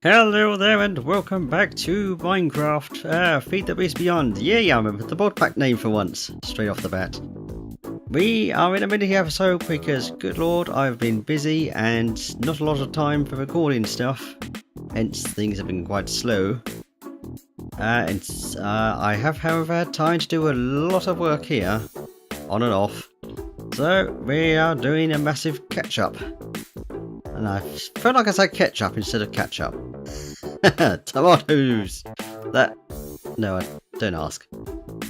Hello there and welcome back to Minecraft, Feed the Beast Beyond. Yeah, I remember the mod pack name for once, straight off the bat. We are in a mini episode because, good lord, I've been busy and not a lot of time for recording stuff. Hence, things have been quite slow. I have, however, had time to do a lot of work here, on and off. So, we are doing a massive catch-up. And I felt like I said ketchup instead of ketchup. Tomatoes! No, don't ask.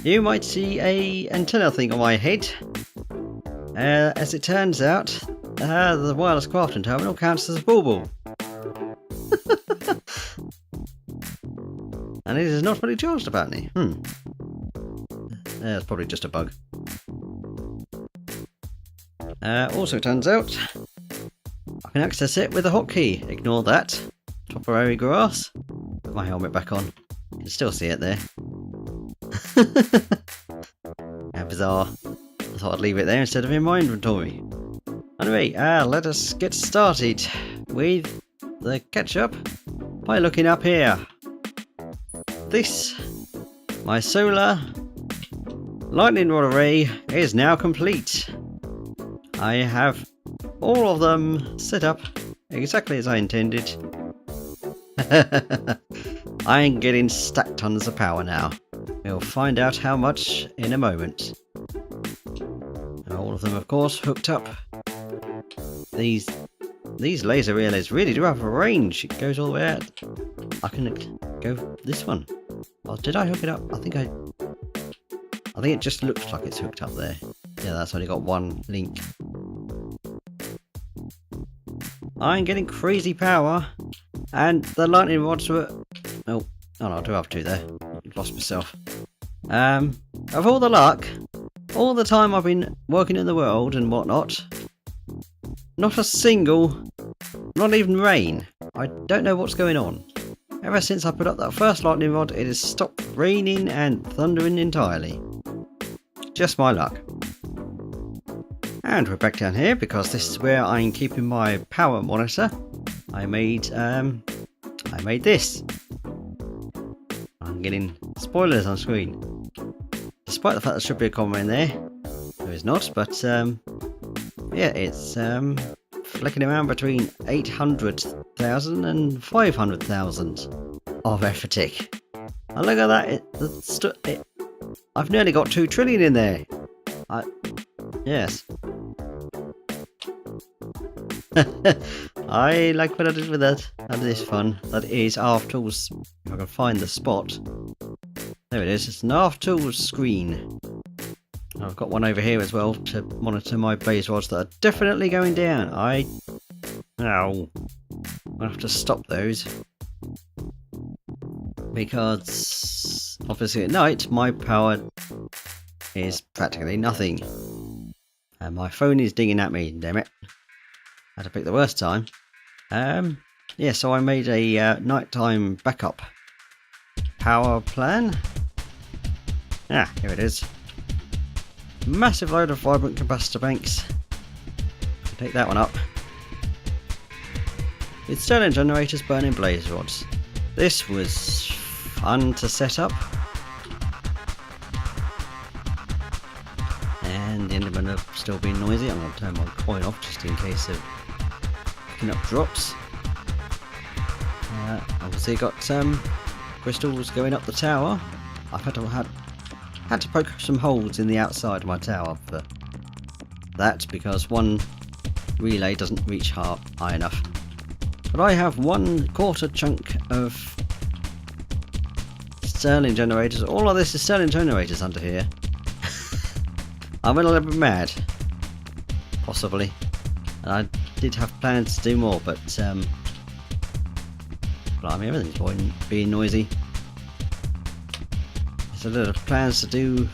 You might see a antenna thing on my head. As it turns out, the wireless crafting terminal counts as a bauble. And it is not fully charged apparently. It's probably just a bug. Also turns out, I can access it with a hotkey. Ignore that. Temporary grass. Put my helmet back on. You can still see it there. How bizarre. I thought I'd leave it there instead of in my inventory. Anyway, let us get started with the ketchup by looking up here. This, my solar lightning rod array, is now complete. I have all of them set up exactly as I intended. I'm getting stack tons of power now. We'll find out how much in a moment. And all of them, of course, hooked up. These laser relays really do have a range. It goes all the way out. I can go this one. Oh, did I hook it up? I think it just looks like it's hooked up there. Yeah, that's only got one link. I'm getting crazy power, and the lightning rods were... Oh no, I do have two there. Lost myself. Of all the luck, all the time I've been working in the world and whatnot, not a single, not even rain. I don't know what's going on. Ever since I put up that first lightning rod, it has stopped raining and thundering entirely. Just my luck. And we're back down here because this is where I'm keeping my power monitor. I made this. I'm getting spoilers on screen. Despite the fact there should be a comma in there. There is not, but yeah, it's flicking around between 800,000 and 500,000 of FTB. And look at that, I've nearly got 2 trillion in there. Yes. I like what I did with that. That is fun. That is ArfTools. If I can find the spot. There it is. It's an ArfTools screen. I've got one over here as well to monitor my blaze rods that are definitely going down. I'll have to stop those. Because obviously at night my power is practically nothing. And my phone is dinging at me, damn it. I had to pick the worst time. Yeah, so I made a nighttime backup power plan. Here it is. Massive load of vibrant capacitor banks. Take that one up. With Sterling generators burning blaze rods. This was fun to set up. And the Endermen have still been noisy. I'm going to turn my coin off just in case of picking up drops. Obviously got crystals going up the tower. I've had to poke some holes in the outside of my tower for that because one relay doesn't reach high enough. But I have 1/4 chunk of Sterling generators. All of this is Sterling generators under here. I went a little bit mad, possibly, and I did have plans to do more, but blimey, everything's being noisy. There's a lot of plans to do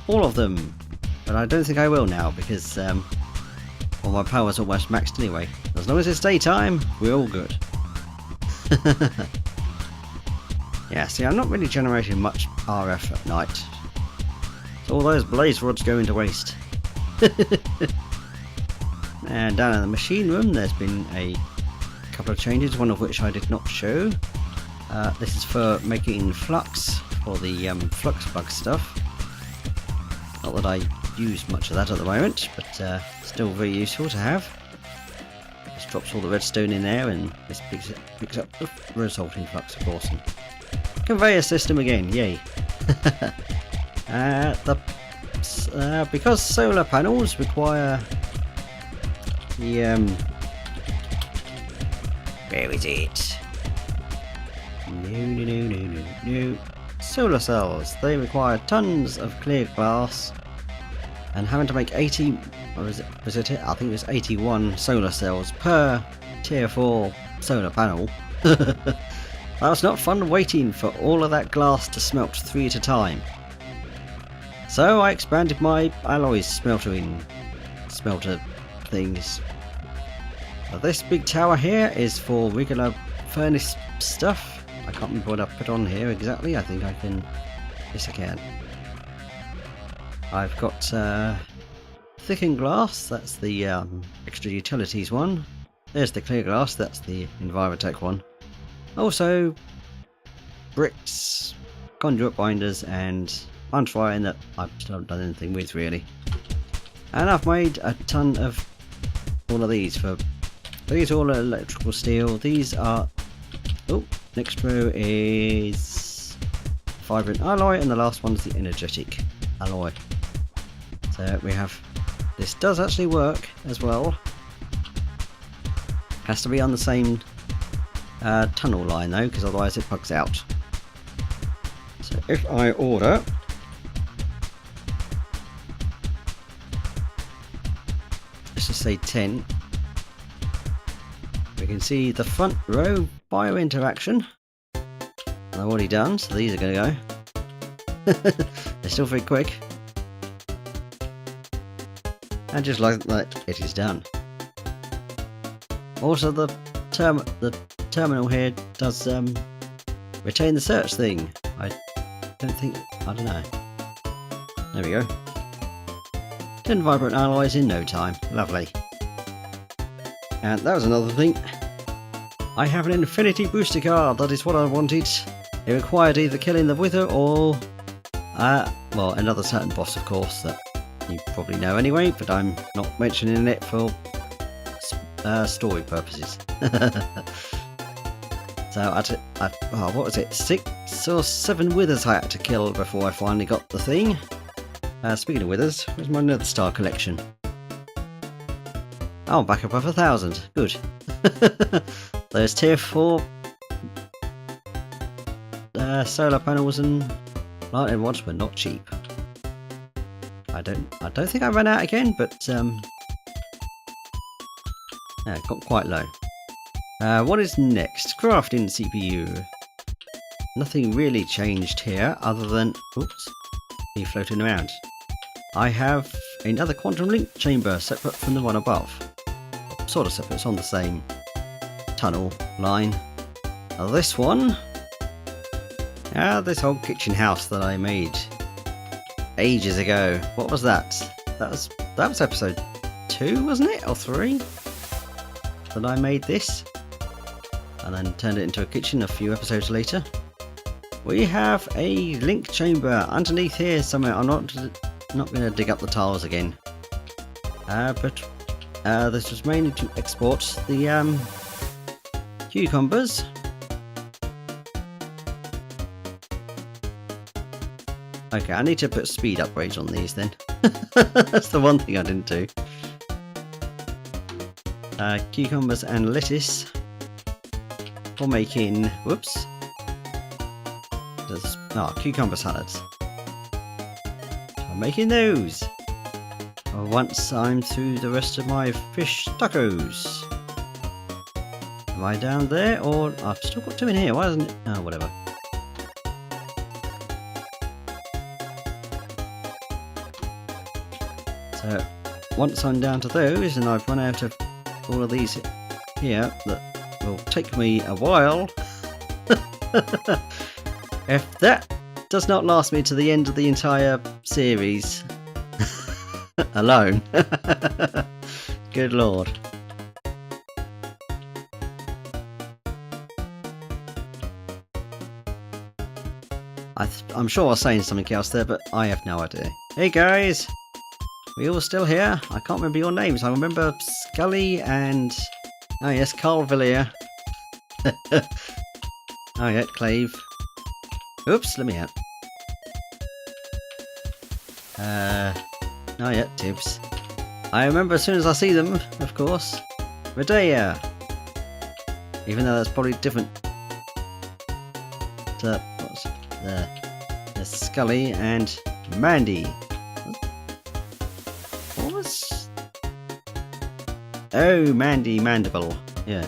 all of them, but I don't think I will now because well, my power's almost maxed anyway. As long as it's daytime, we're all good. Yeah, see, I'm not really generating much RF at night. All those blaze rods go into waste. And down in the machine room there's been a couple of changes, one of which I did not show. This is for making flux for the flux bug stuff. Not that I use much of that at the moment, but still very useful to have. Just drops all the redstone in there, and this picks up the resulting flux, of course. And conveyor system again, yay! Because solar panels require the where is it? No. Solar cells. They require tons of clear glass, and having to make 80, or was it? I think it was 81 solar cells per tier 4 solar panel. That was not fun waiting for all of that glass to smelt 3 at a time. So I expanded my alloys smelter things. Now this big tower here is for regular furnace stuff. I can't remember what I put on here exactly. I think I can. Yes, I can. I've got thickened glass. That's the extra utilities one. There's the clear glass. That's the Envirotech one. Also, bricks, conduit binders, and iron that I still haven't done anything with really. And I've made a ton of all of these. These are all electrical steel. These are. Oh, next row is vibrant alloy, and the last one is the energetic alloy. So we have. This does actually work as well. Has to be on the same tunnel line though, because otherwise it bugs out. So if I order let's just say 10, we can see the front row bio interaction. I've already done, so these are going to go. They're still very quick. And just like that, it is done. Also, the terminal here does retain the search thing. I don't know. There we go. 10 vibrant alloys in no time. Lovely. And that was another thing. I have an infinity booster card. That is what I wanted. It required either killing the Wither or well, another certain boss, of course, that you probably know anyway, but I'm not mentioning it for story purposes. So what was it? 6 or 7 Withers I had to kill before I finally got the thing. Speaking of Withers, where's my Nether Star collection? Oh, I'm back above 1,000. Good. Those tier 4 solar panels and lightning rods were not cheap. I don't think I ran out again, but yeah, it got quite low. What is next? Crafting CPU. Nothing really changed here other than oops, me floating around. I have another quantum link chamber separate from the one above. Sort of separate, it's on the same tunnel line. Now this one, this old kitchen house that I made ages ago. What was that? That was episode 2, wasn't it? Or 3? That I made this. And then turned it into a kitchen a few episodes later. We have a link chamber underneath here somewhere. I'm not going to dig up the tiles again. But this was mainly to export the cucumbers. Okay, I need to put speed upgrades on these then. That's the one thing I didn't do. Cucumbers and lettuce for making, whoops, cucumber salads. I'm making those once I'm through the rest of my fish tacos. Am I down there, or I've still got 2 in here? Why isn't it? Oh, whatever. So once I'm down to those, and I've run out of all of these here, that will take me a while. If that does not last me to the end of the entire series alone. Good lord. I'm sure I was saying something else there, but I have no idea. Hey guys! We all still here? I can't remember your names. I remember Scully and... Oh yes, Carl Villier. Oh yeah, Clave. Oops, let me out. Oh yeah, Tibbs. I remember as soon as I see them, of course. Medea! Even though that's probably different to... What's there's Scully and Mandy. What was... Oh, Mandy Mandible. Yeah.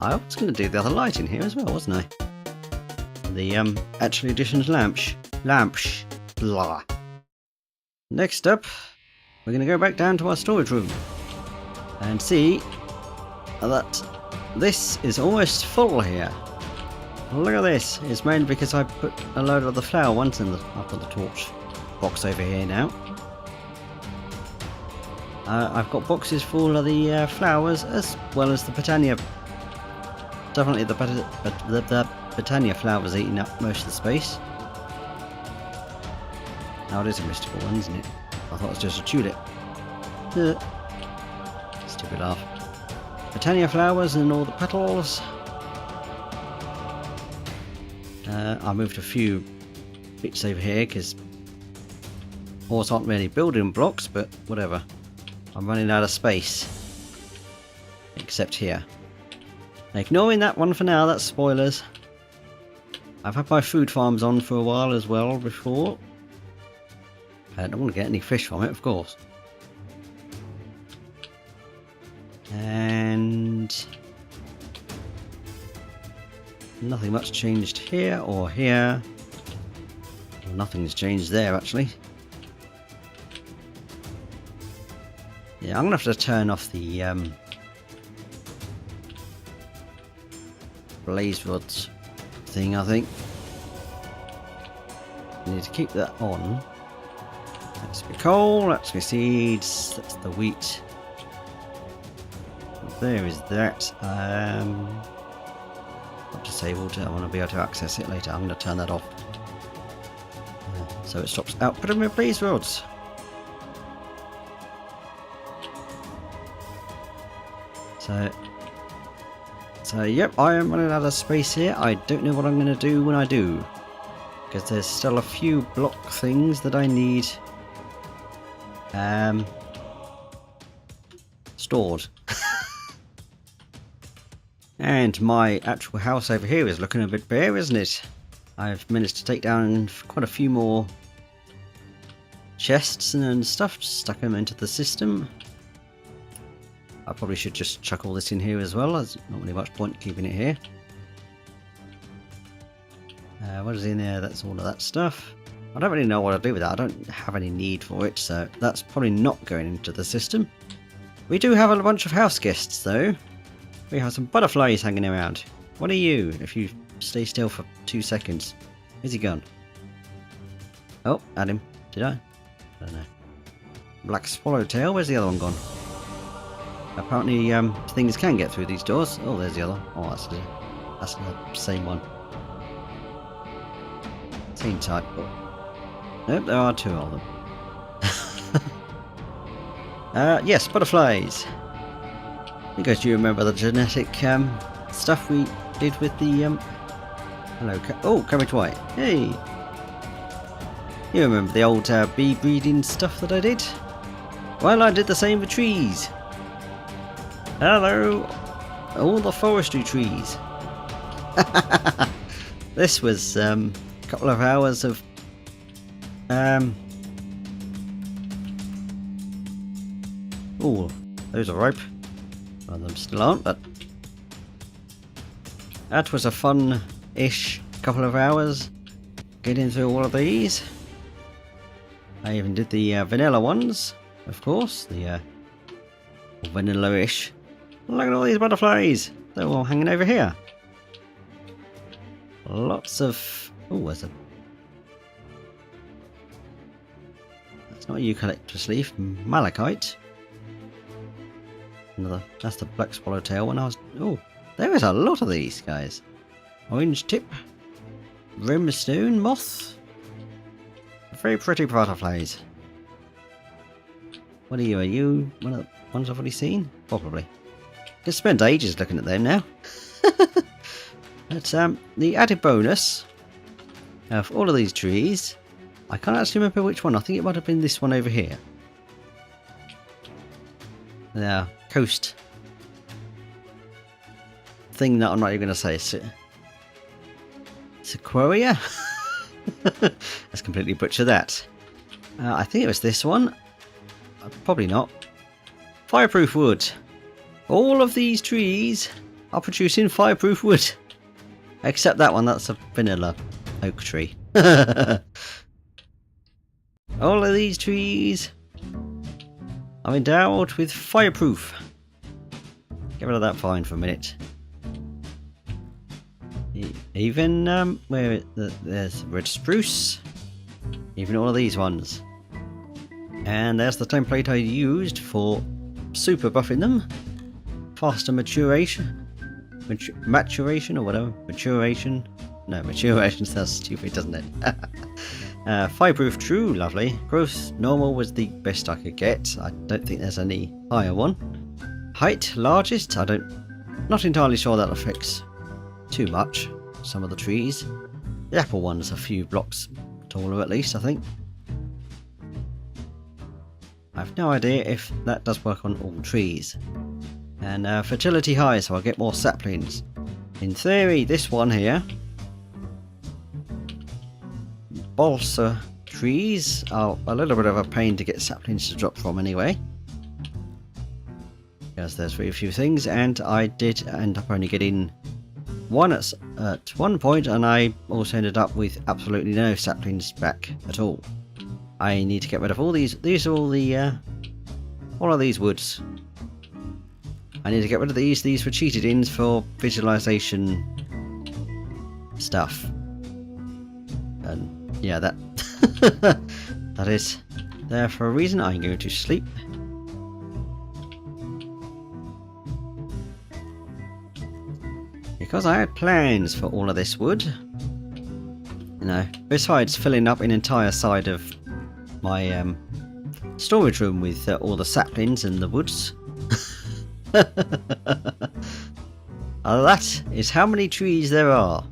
I was going to do the other light in here as well, wasn't I? The actual edition's lamp. Blah. Next up, we're going to go back down to our storage room and see that this is almost full here. Look at this. It's mainly because I put a load of the flower ones in I've got the torch box over here now. I've got boxes full of the flowers as well as the Britannia. Definitely the Britannia flowers eating up most of the space. Now it is a mystical one, isn't it? I thought it was just a tulip. Stupid laugh. Britannia flowers and all the petals. I moved a few bits over here because horse aren't really building blocks, but whatever. I'm running out of space. Except here. Ignoring that one for now, that's spoilers. I've had my food farms on for a while as well before. I don't want to get any fish from it, of course. And nothing much changed here or here. Well, nothing's changed there actually. Yeah, I'm gonna have to turn off the blaze rods thing, I think. I need to keep that on. That's the coal, that's the seeds, that's the wheat. There is that. Not disabled, I want to be able to access it later. I'm going to turn that off. So it stops outputting my blaze rods. So yep, I am running out of space here. I don't know what I'm going to do when I do. Because there's still a few block things that I need stored. And my actual house over here is looking a bit bare, isn't it? I've managed to take down quite a few more chests and stuff, stuck them into the system. I probably should just chuck all this in here as well. There's not really much point keeping it here. What is in there? That's all of that stuff. I don't really know what to do with that. I don't have any need for it, so that's probably not going into the system. We do have a bunch of house guests though. We have some butterflies hanging around. What are you, if you stay still for 2 seconds? Where's he gone? Oh, had him. Did I? I don't know. Black swallowtail, where's the other one gone? Apparently things can get through these doors. Oh, there's the other. Oh, that's the same one. Same type. Nope, there are 2 of them. Yes, butterflies. Because you remember the genetic stuff we did with the hello, cabbage white. Hey, you remember the old bee breeding stuff that I did? Well, I did the same with trees. Hello, all the forestry trees. This was a couple of hours of oh, those are ripe. Well, them still aren't, but that was a fun-ish couple of hours getting through all of these. I even did the vanilla ones, of course, the vanilla-ish. Look at all these butterflies! They're all hanging over here. Lots of... oh, there's a... that's not a eucalyptus leaf, malachite. Another, that's the black swallowtail one. I was, oh, There is a lot of these guys. Orange tip, brimstone moth, very pretty butterflies. What are you? Are you one of the ones I've already seen? Probably. Could spend ages looking at them now. But the added bonus of all of these trees, I can't actually remember which one. I think it might have been this one over here. The coast thing that I'm not even going to say. Sequoia? Let's completely butcher that. I think it was this one. Probably not. Fireproof wood. All of these trees are producing fireproof wood. Except that one, that's a vanilla oak tree. All of these trees are endowed with fireproof. Get rid of that vine for a minute. Even where there's red spruce. Even all of these ones. And there's the template I used for super buffing them. Faster maturation or whatever. Maturation. No, maturation sounds stupid, doesn't it? Fireproof true, lovely. Growth normal was the best I could get. I don't think there's any higher one. Height largest. Not entirely sure that affects too much. Some of the trees. The apple one's a few blocks taller at least, I think. I have no idea if that does work on all trees. And fertility high, so I'll get more saplings. In theory, this one here, balsa trees are a little bit of a pain to get saplings to drop from anyway. Because there's very few things, and I did end up only getting one at one point, and I also ended up with absolutely no saplings back at all. I need to get rid of all these. These are all of these woods. I need to get rid of these. These were cheated ins for visualization stuff. And yeah, that that is there for a reason. I'm going to sleep. Because I had plans for all of this wood. You know, besides filling up an entire side of my storage room with all the saplings and the woods. That is how many trees there are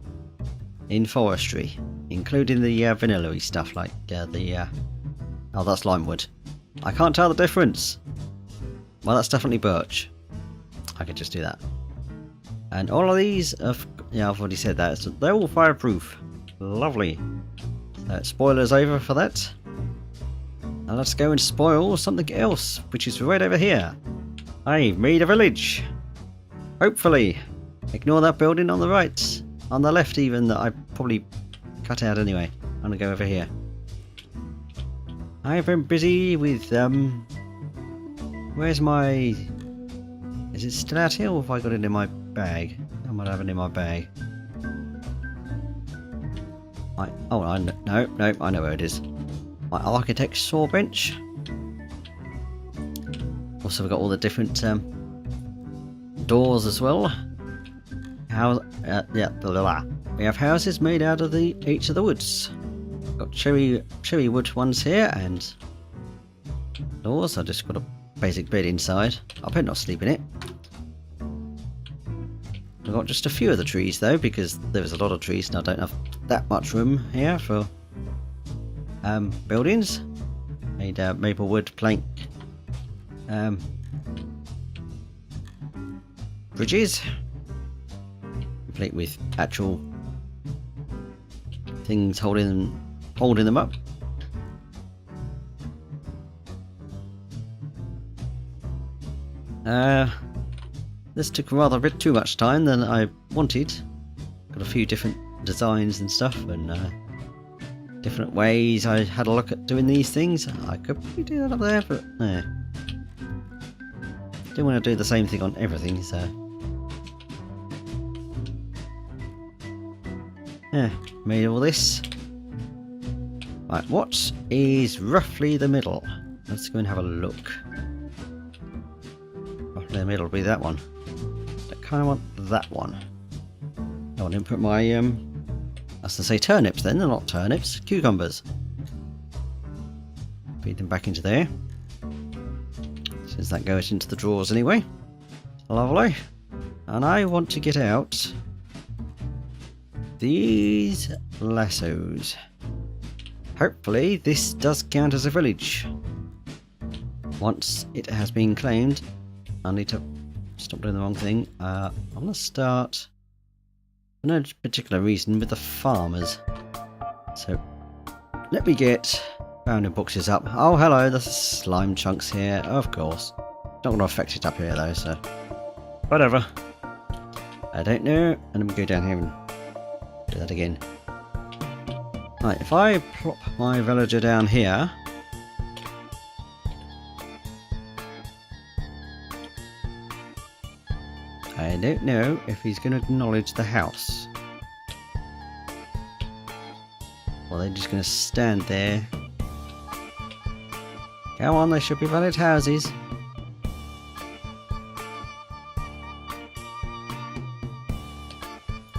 in forestry, including the vanilla-y stuff like oh, that's limewood. I can't tell the difference. Well, that's definitely birch. I could just do that. And all of these, yeah, I've already said that. So they're all fireproof. Lovely. Spoilers over for that. Now let's go and spoil something else, which is right over here. I've made a village. Hopefully. Ignore that building on the right. On the left even, that I probably cut out anyway. I'm gonna go over here. I've been busy with, where's my... Is it still out here, or have I got it in my bag? I might have it in my bag. No, I know where it is. My architect's saw bench. Also, we've got all the different doors as well. Yeah, blah, blah. We have houses made out of each of the woods. Got cherry wood ones here, and doors. I just got a basic bed inside. I better not sleep in it. I've got just a few of the trees though, because there's a lot of trees and I don't have that much room here for buildings. Need maple wood plank bridges, complete with actual things holding them up. This took rather a bit too much time than I wanted. Got a few different designs and stuff, and different ways I had a look at doing these things. I could probably do that up there, but no. Didn't want to do the same thing on everything, so yeah, made all this. Right, what is roughly the middle? Let's go and have a look. Roughly the middle will be that one. I kind of want that one. I want to put my, I was to say turnips then, they're not turnips, cucumbers. Feed them back into there. Since that goes into the drawers anyway. Lovely. And I want to get out these lassos. Hopefully this does count as a village. Once it has been claimed, I need to stop doing the wrong thing. I'm going to start, for no particular reason, with the farmers. So let me get bounding boxes up. Oh hello, there's slime chunks here, of course. Not going to affect it up here though, so whatever. I don't know. And let me go down here and do that again. Right, if I plop my villager down here, I don't know if he's going to acknowledge the house. Or they're just going to stand there. Come on, they should be valid houses.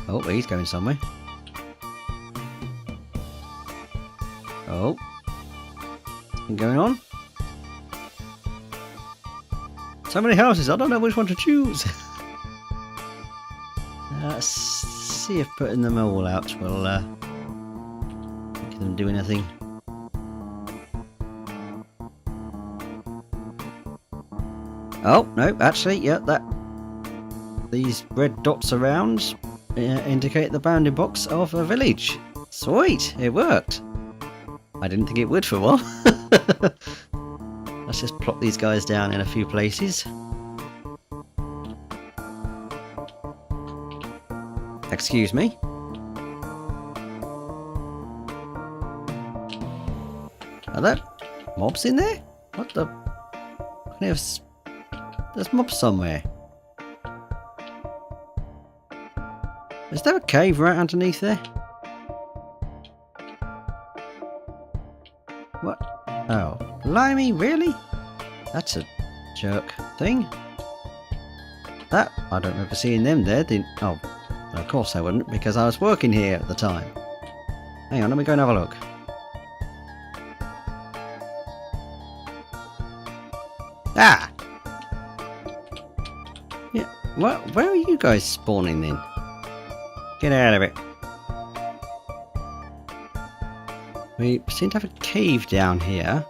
Oh, he's going somewhere. Oh. What's going on? So many houses, I don't know which one to choose. Let's see if putting them all out will make them do anything. Oh, no, actually, yeah, these red dots around indicate the bounding box of a village. Sweet, it worked. I didn't think it would for a while. Let's just plop these guys down in a few places. Excuse me. Are there mobs in there? What the? There's mobs somewhere. Is there a cave right underneath there? What? Oh, blimey, really? That's a jerk thing. That, I don't remember seeing them there. Oh, of course I wouldn't, because I was working here at the time. Hang on, let me go and have a look. Ah! Yeah, where are you guys spawning then? Get out of it. We seem to have a cave down here.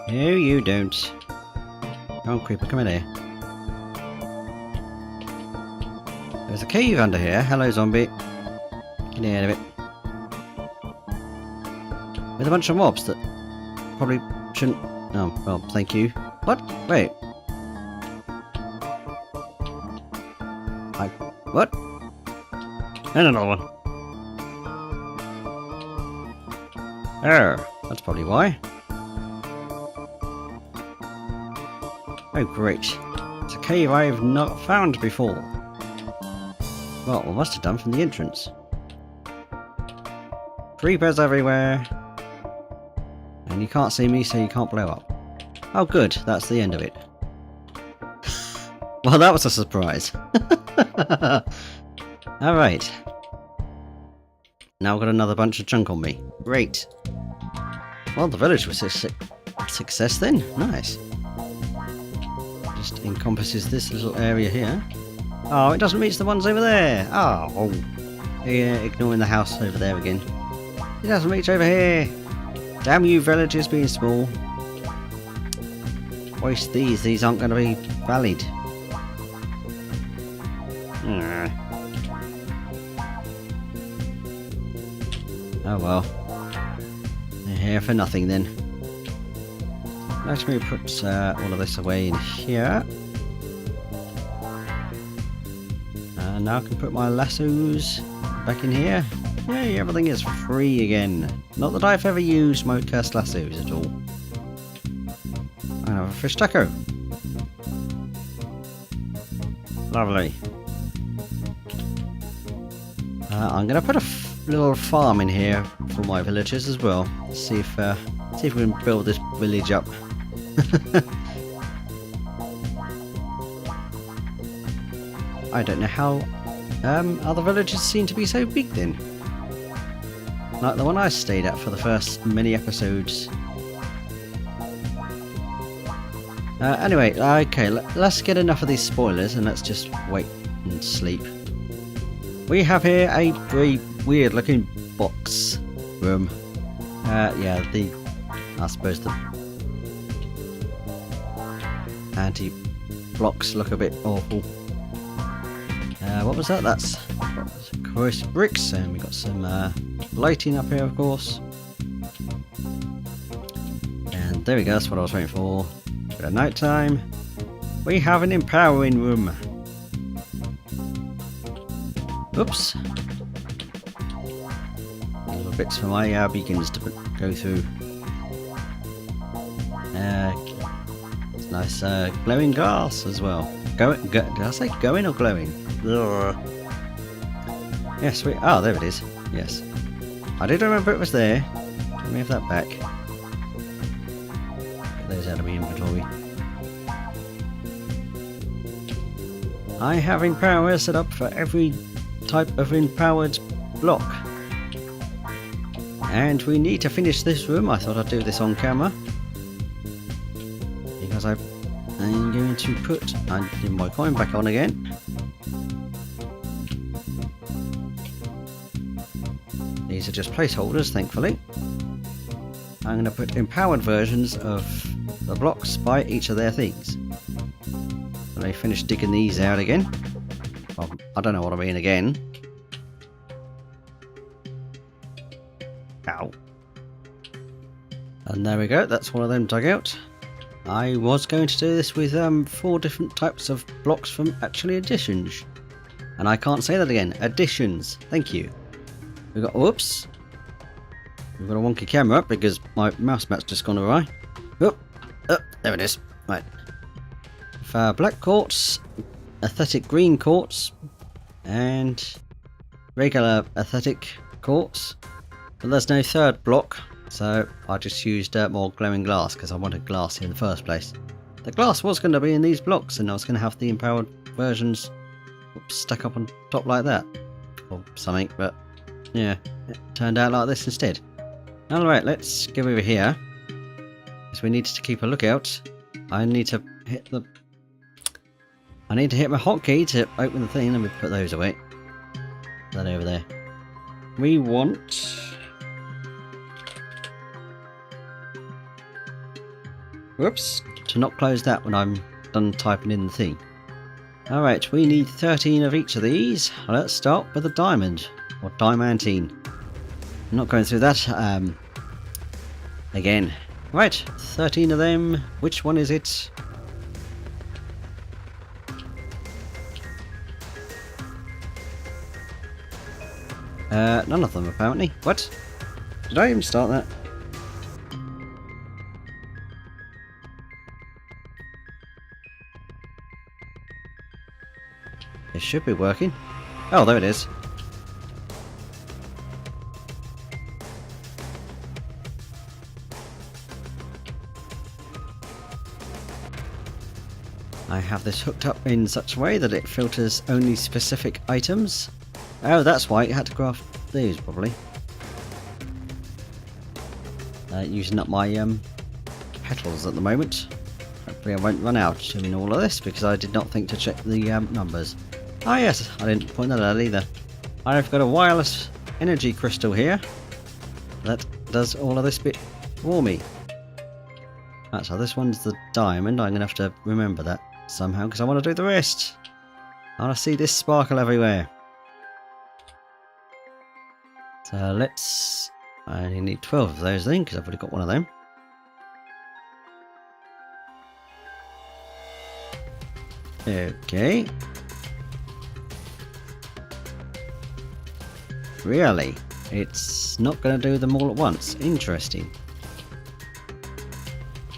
No, you don't. Come on, creeper, come in here. There's a cave under here. Hello, zombie. Get out of it. With a bunch of mobs that probably shouldn't... Oh, well, thank you. What? Wait. What? And another one. Oh, that's probably why. Oh, great. It's a cave I've not found before. Well, I must have done from the entrance. Creepers everywhere. And you can't see me, so you can't blow up. Oh, good. That's the end of it. Well, that was a surprise. Alright. Now I've got another bunch of junk on me. Great. Well, the village was a success then. Nice. Just encompasses this little area here. Oh, it doesn't reach the ones over there. Oh. Yeah, ignoring the house over there again. It doesn't reach over here. Damn you villagers being small. Waste these. These aren't going to be valid. Oh well. They're here for nothing then. Let me put all of this away in here. And now I can put my lassos back in here. Yay, everything is free again. Not that I've ever used my cursed lassos at all. I have a fish taco. Lovely. I'm going to put a little farm in here for my villagers as well. See if we can build this village up. I don't know how other villages seem to be so big then. Like the one I stayed at for the first many episodes. Anyway, okay, let's get enough of these spoilers and let's just wait and sleep. We have here a very weird looking box room. Yeah, I suppose the anti-blocks look a bit awful. What was that? That's corrosive bricks, and we got some lighting up here, of course. And there we go, that's what I was waiting for. At night time, we have an empowering room. Oops. Little bits for my beacons to go through. It's nice glowing glass as well. Did I say going or glowing? Ugh. Yes, there it is. Yes. I did remember it was there. Let me have that back. Get those out of my inventory. I have empower set up for every type of empowered block. And we need to finish this room. I thought I'd do this on camera. Because I'm going to put my coin back on again. These are just placeholders, thankfully. I'm going to put empowered versions of the blocks by each of their things. When I finish digging these out again. Well, I don't know what I mean again. Ow. And there we go, that's one of them dug out. I was going to do this with 4 different types of blocks from actually additions. And I can't say that again. Additions. Thank you. We've got, whoops. We've got a wonky camera up because my mouse mat's just gone awry. Oh, there it is. Right. Black quartz, aesthetic green quartz, and regular aesthetic quartz. But there's no third block, so I just used more glowing glass because I wanted glass in the first place. The glass was going to be in these blocks, and I was going to have the empowered versions stuck up on top like that, or something. But yeah, it turned out like this instead. Alright, let's go over here. Because we need to keep a lookout. I need to hit my hotkey to open the thing. Let me put those away. That over there. We want... Whoops. To not close that when I'm done typing in the thing. Alright, we need 13 of each of these. Let's start with a diamond. Or diamantine. I'm not going through that again. Right, 13 of them. Which one is it? None of them apparently. What? Did I even start that? It should be working. Oh, there it is. I have this hooked up in such a way that it filters only specific items. Oh, that's why it had to craft these, probably. Using up my petals at the moment. Hopefully I won't run out doing all of this because I did not think to check the numbers. Ah yes, I didn't point that out either. I've got a wireless energy crystal here that does all of this bit for me. Right, so this one's the diamond. I'm going to have to remember that somehow because I want to do the rest. I want to see this sparkle everywhere. So let's... I only need 12 of those then because I've already got one of them. Okay. Really? It's not going to do them all at once. Interesting.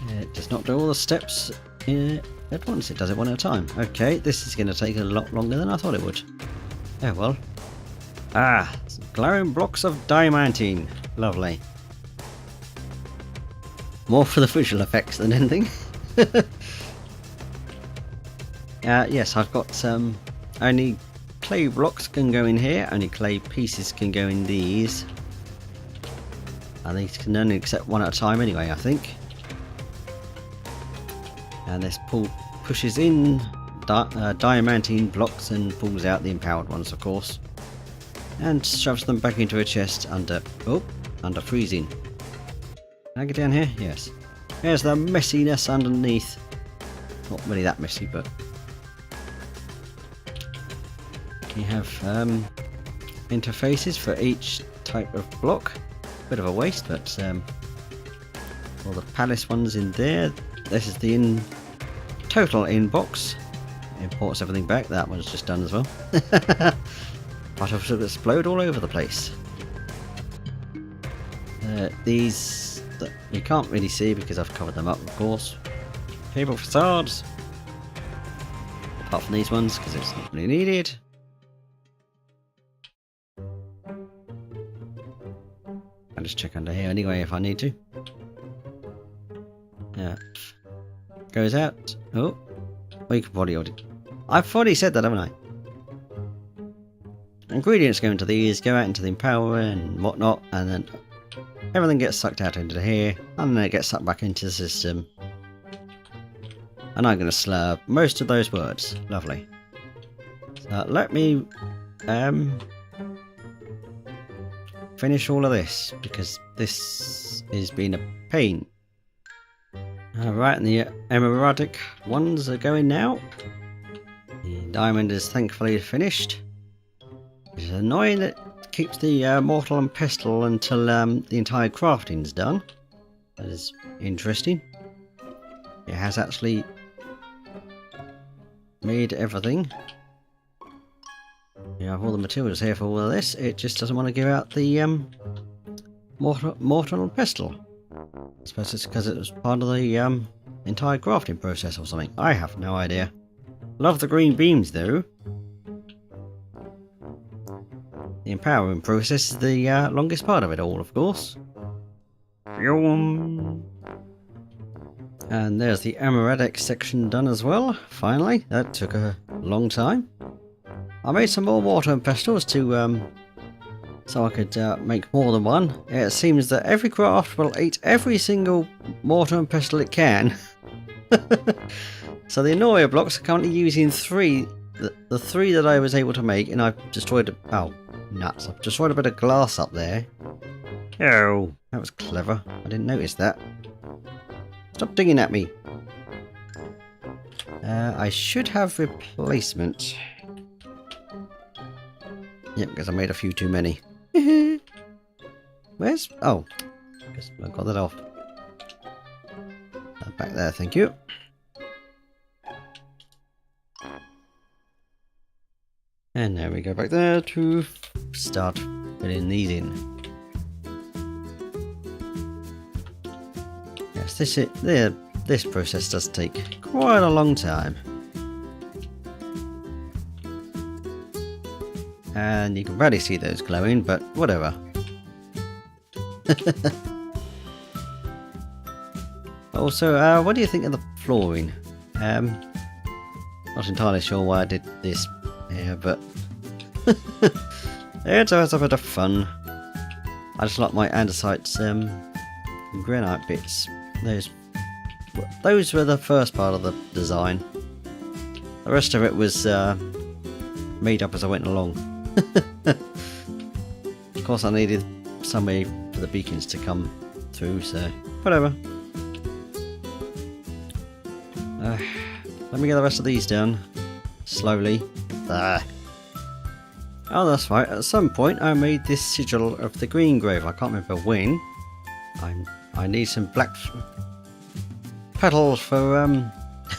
It does not do all the steps at once. It does it one at a time. Okay, this is going to take a lot longer than I thought it would. Oh well. Ah, glowing blocks of diamantine. Lovely. More for the visual effects than anything. Yes, I've got only clay blocks can go in here, only clay pieces can go in these. And these can only accept one at a time anyway, I think. And this pushes in diamantine blocks and pulls out the empowered ones, of course. And shoves them back into a chest under freezing. Can I get down here? Yes. There's the messiness underneath. Not really that messy, but you have interfaces for each type of block. Bit of a waste, but all the palace ones in there. This is the total inbox. Imports everything back. That one's just done as well. Particles will explode all over the place. These that you can't really see because I've covered them up, of course. Cable facades. Apart from these ones, because it's not really needed. I'll just check under here anyway if I need to. Yeah. Goes out. Oh. We can probably order. I've already said that, haven't I? Ingredients go into these, go out into the empower and whatnot, and then everything gets sucked out into here, and then it gets sucked back into the system. And I'm going to slur most of those words. Lovely. So let me finish all of this, because this has been a pain. Alright, and the emeraldic ones are going now. The diamond is thankfully finished. It's annoying that it keeps the mortal and pestle until the entire crafting is done. That is interesting. It has actually made everything. You have all the materials here for all of this. It just doesn't want to give out the mortal and pestle. I suppose it's because it was part of the entire crafting process or something. I have no idea. Love the green beams though. The empowering process is the longest part of it all, of course. And there's the emeraldic section done as well. Finally, that took a long time. I made some more mortar and pestles to so I could make more than one. It seems that every craft will eat every single mortar and pestle it can. So the Anoria blocks are currently using three. The three that I was able to make, and I've destroyed. Oh, nuts! I've destroyed a bit of glass up there. Oh, that was clever. I didn't notice that. Stop digging at me. I should have replacement. Yep, because I made a few too many. Where's... Oh, guess I got that off. Back there, thank you. And now we go back there to start filling these in. Yes, this process does take quite a long time. And you can barely see those glowing, but whatever. Also, what do you think of the flooring? Not entirely sure why I did this here, but it's a bit of fun. I just like my andesite granite bits. Those were the first part of the design. The rest of it was made up as I went along. Of course, I needed some way for the beacons to come through, so whatever. Let me get the rest of these done slowly. Oh, that's right. At some point, I made this sigil of the green grave. I can't remember when. I need some black petals for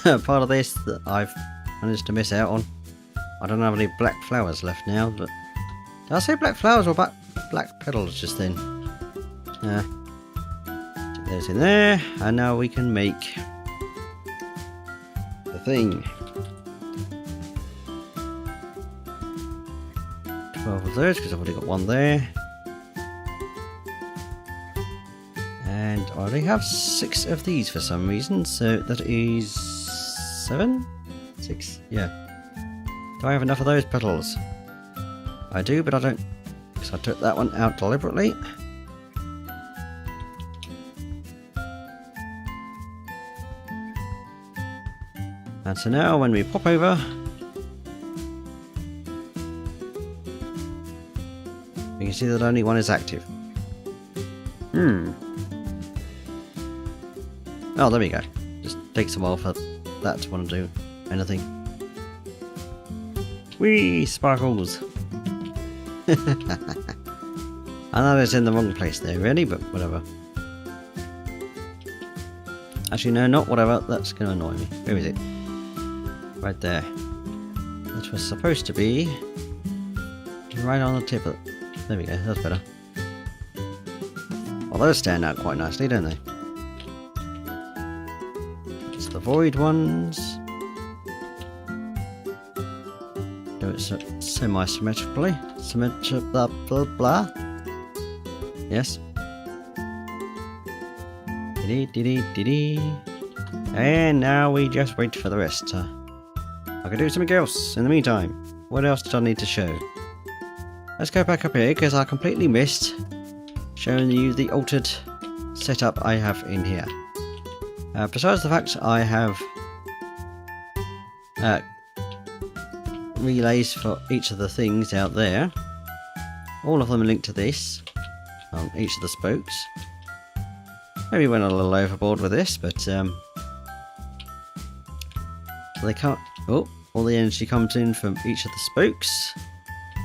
part of this that I've managed to miss out on. I don't have any black flowers left now, but did I say black flowers or black petals just then? Stick those in there, and now we can make the thing. 12 of those, because I've already got one there. And I already have 6 of these for some reason, so that is 7? 6, yeah. Do I have enough of those petals? I do, but I don't, because I took that one out deliberately. And so now when we pop over, you can see that only one is active. Oh, there we go. Just takes a while for that to want to do anything. Whee! Sparkles! I know it's in the wrong place there, really, but whatever. Actually, no, not whatever. That's going to annoy me. Where is it? Right there. That was supposed to be right on the tip of it. There we go. That's better. Well, those stand out quite nicely, don't they? It's the void ones. Do it semi-symmetrically. Blah blah blah. Yes. And now we just wait for the rest. I can do something else in the meantime. What else did I need to show? Let's go back up here because I completely missed showing you the altered setup I have in here. Besides the fact I have relays for each of the things out there, all of them are linked to this on each of the spokes. Maybe went a little overboard with this, but they can't. Oh, all the energy comes in from each of the spokes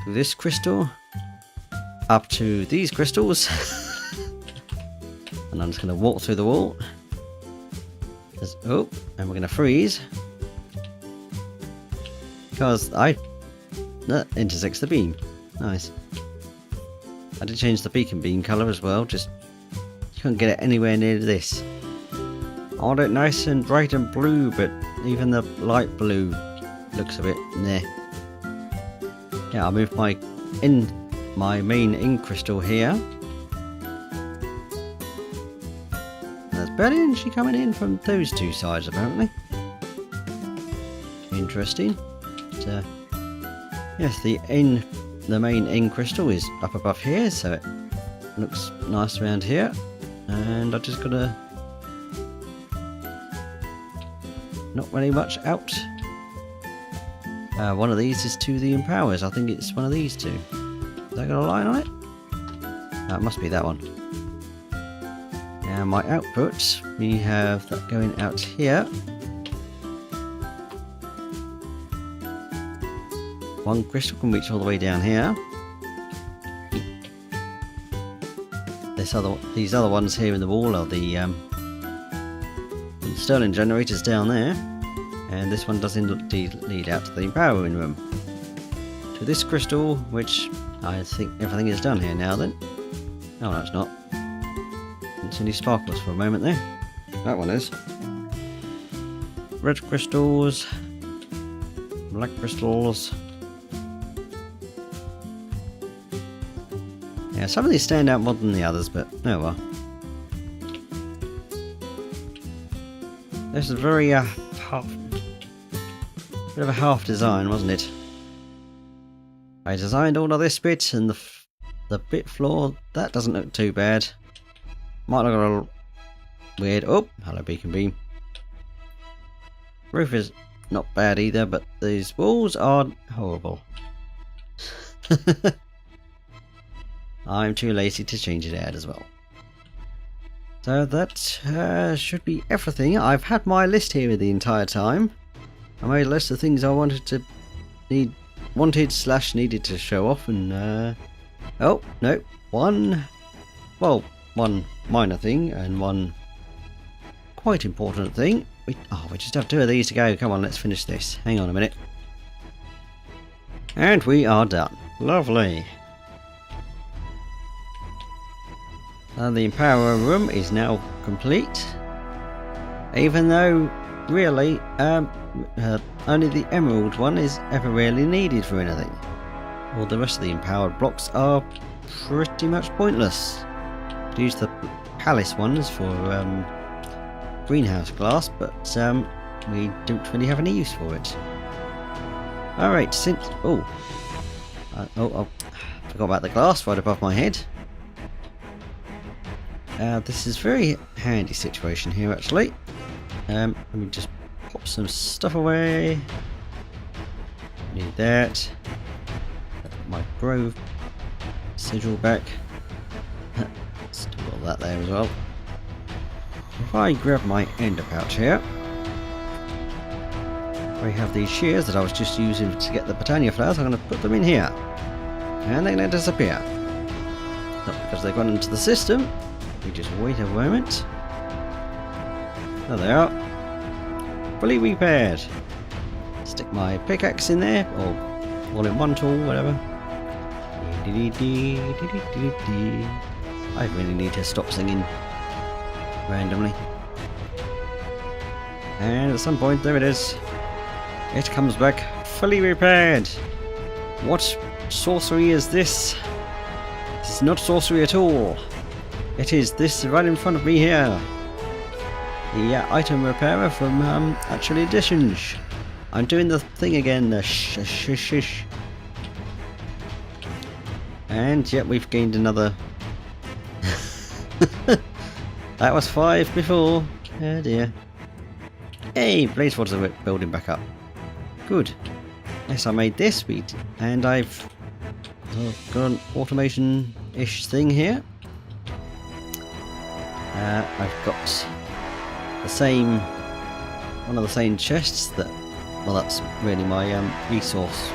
to this crystal up to these crystals. And I'm just going to walk through the wall. Oh, and we're going to freeze because that intersects the beam. Nice. I did change the beacon beam colour as well. Just you couldn't get it anywhere near this. I want it nice and bright and blue, but even the light blue looks a bit meh. Yeah, I'll move my main ink crystal here. There's better energy coming in from those two sides apparently. Interesting. But, yes, the main ink crystal is up above here, so it looks nice around here. And I just gotta not really much out. One of these is to the empowers. I think it's one of these two. Has that got a line on it? It must be that one. Now my output, we have that going out here. One crystal can reach all the way down here. These other ones here in the wall are the Stirling generators down there, and this one does indeed lead out to the empowering room. To this crystal, which I think everything is done here now then. Oh no, it's not. Didn't see any sparkles for a moment there. That one is. Red crystals, black crystals. Yeah, some of these stand out more than the others, but oh well. This is very bit of a half design, wasn't it? I designed all of this bit, and the bit floor, that doesn't look too bad. Might look a little weird. Oh, hello beacon beam. Roof is not bad either, but these walls are horrible. I'm too lazy to change it out as well. So that should be everything. I've had my list here the entire time. I made a list of things I wanted /needed to show off, and oh no, one minor thing and one quite important thing. We just have two of these to go. Come on, let's finish this. Hang on a minute. And we are done. Lovely. The Apero room is now complete, even though really only the emerald one is ever really needed for anything. All the rest of the empowered blocks are pretty much pointless. Use the palace ones for greenhouse glass, but we don't really have any use for it. Alright, since... Oh, forgot about the glass right above my head. This is a very handy situation here, actually. Let me just pop some stuff away. Need that. Put my Grove sigil back. Still got that there as well. If I grab my ender pouch here, we have these shears that I was just using to get the Botania flowers. I'm going to put them in here, and they're going to disappear. Not because they've gone into the system. We just wait a moment. There they are, fully repaired. Stick my pickaxe in there, or all-in-one tool, whatever. I really need to stop singing randomly. And at some point, there it is. It comes back fully repaired. What sorcery is this? This is not sorcery at all. It is this right in front of me here. The item repairer from Actual Editions. I'm doing the thing again, the shh. And yet we've gained another. That was 5 before. Oh dear. Hey, blaze waters are building back up. Good. Yes, I made this beat, and I've got an automation-ish thing here. I've got the same, one of the same chests that, well, that's really my resource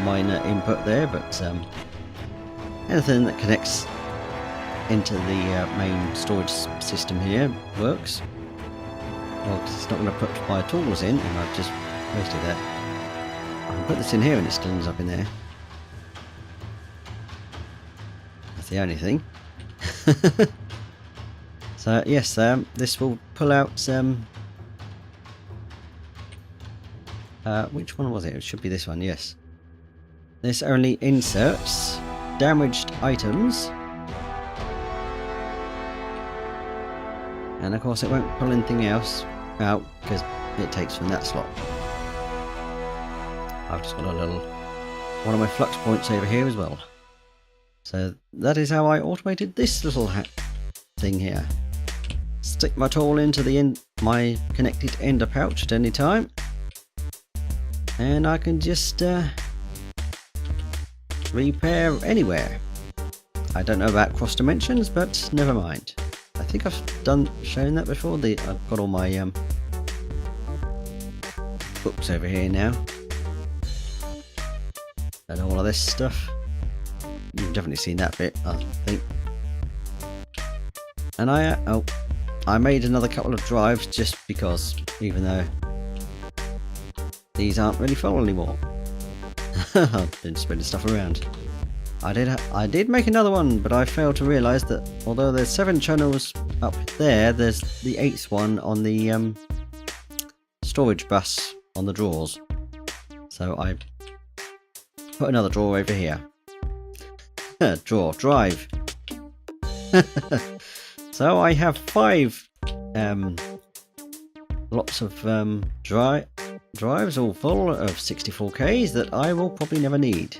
miner input there, but anything that connects into the main storage system here works. Well, 'cause it's not going to put my tools in, and I've just wasted that. I can put this in here and it still ends up in there. That's the only thing. So yes, this will pull out which one was it? It should be this one, yes. This only inserts damaged items. And of course it won't pull anything else out because it takes from that slot. I've just got a little one of my flux points over here as well. So that is how I automated this little thing here. Stick my tool into the my connected ender pouch at any time, and I can just repair anywhere. I don't know about cross dimensions, but never mind. I think I've shown that before. I've got all my books over here now, and all of this stuff. You've definitely seen that bit, I think. And I made another couple of drives just because, even though these aren't really full anymore. I've been spreading stuff around. I did make another one, but I failed to realise that although there's 7 channels up there, there's the 8th one on the storage bus on the drawers. So I put another drawer over here. Drive. So I have 5 lots of drives all full of 64Ks that I will probably never need.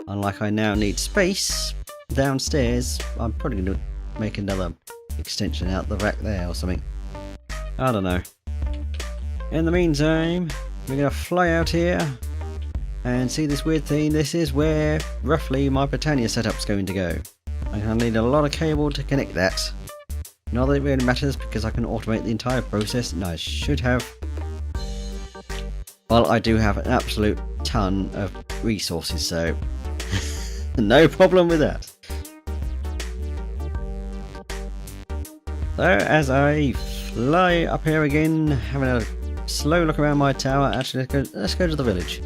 Unlike I now need space downstairs, I'm probably going to make another extension out the rack there or something. I don't know. In the meantime, we're going to fly out here and see this weird thing. This is where roughly my Botania setup's going to go. I'm going to need a lot of cable to connect that. Not that it really matters because I can automate the entire process, and I should have. Well, I do have an absolute ton of resources, so no problem with that. So as I fly up here again, having a slow look around my tower, actually let's go to the village.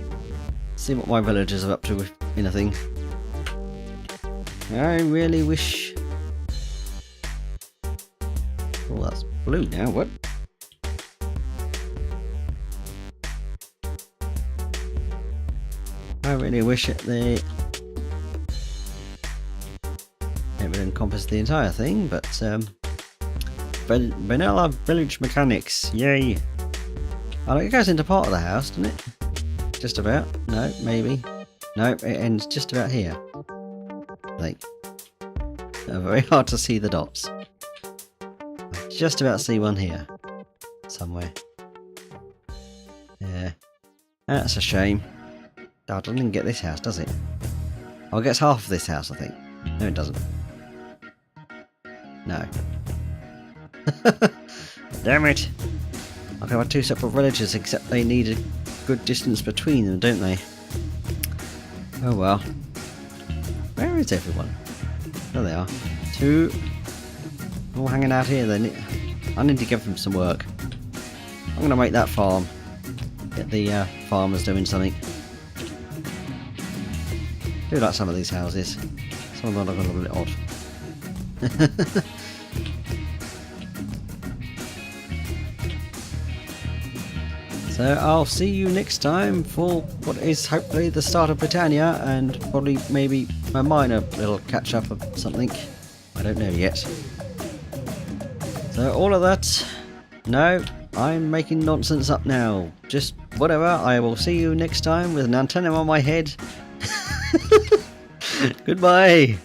See what my villagers are up to with anything. I really wish. Oh, that's blue now, what? I really wish it would encompass the entire thing, but vanilla village mechanics, yay! Oh, it goes into part of the house, doesn't it? just about. No, maybe. No, it ends just about here. I think. Very hard to see the dots. I just about see one here. Somewhere. Yeah. That's a shame. Oh, it doesn't even get this house, does it? Oh, it gets half of this house, I think. No, it doesn't. No. Damn it! I can have two separate villages, except they need a good distance between them, don't they? Oh well. Where is everyone? There they are. Two. All hanging out here then. I need to give them some work. I'm going to make that farm. Get the farmers doing something. I do like some of these houses. Some of them look a little bit odd. So I'll see you next time for what is hopefully the start of Britannia, and probably maybe a minor little catch up of something. I don't know yet. So all of that, no, I'm making nonsense up now. Just whatever, I will see you next time with an antenna on my head. Goodbye.